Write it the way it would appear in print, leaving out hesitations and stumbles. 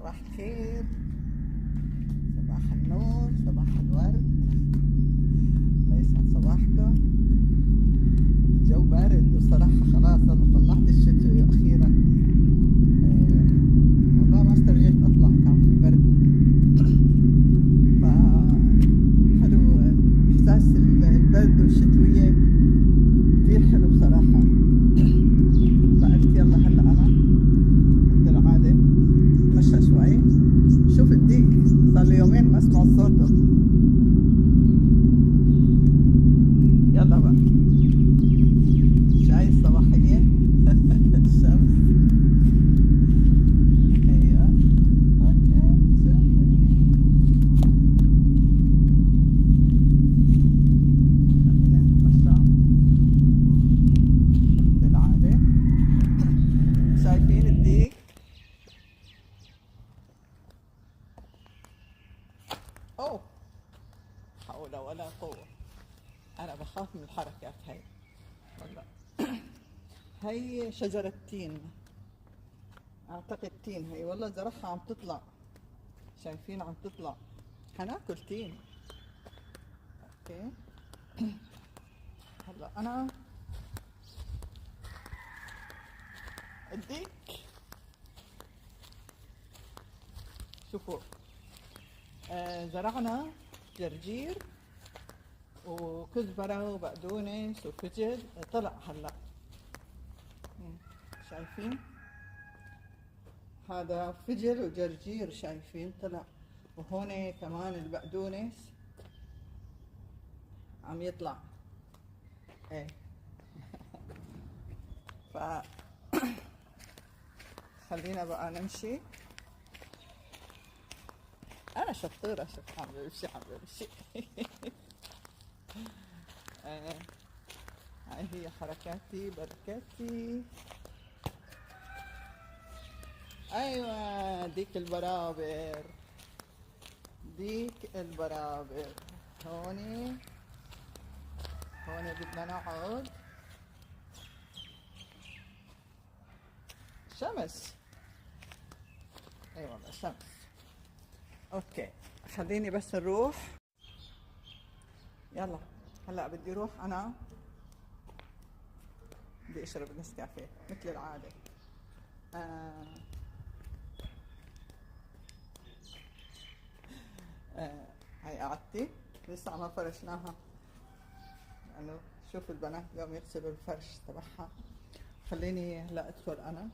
صباح الخير، صباح النور، صباح الورد. الله يسعد صباحكم. الجو بارد وصراحة خلاص أنا طلعت الشتوي أخيرا. والله ما استرجيت أطلع، كان في برد. فحلو إحساس البرد والشتوية، كتير حلو بصراحة. فقلت يلا هلا أنا مثل العادة مشى شوي. شوف الديك صار لي يومين ما اسمع صوته. يلا بقى شاي الصباحية الشمس. ايوه اوكي خلينا نتمشى للعادة. شايفين الديك؟ اوه حول ولا قوة. أنا بخاف من الحركات هاي والله. هي شجرة تين، أعتقد تين هي والله. زرعها عم تطلع، شايفين عم تطلع. حناكل تين. أوكي هلا أنا أديك شوفوا. زرعنا جرجير وكزبرة وبقدونس وفجل. طلع هلا شايفين؟ هذا فجل وجرجير، شايفين طلع. وهون كمان البقدونس عم يطلع. ايه ف خلينا بقى نمشي. انا شطورة، شوف عم بمشي عم بمشي. هاي هي حركاتي بركاتي. ايوه ديك البرابر، ديك البرابر. هوني بدنا نقعد. شمس، ايوه والله شمس. اوكي خليني بس نروح. يلا هلا بدي اروح انا، بدي اشرب نسكافيه مثل العادة. هاي قعدتي لسه ما فرشناها، لانه شوف البنات اليوم يغسلوا الفرش تبعها. خليني هلا ادخل انا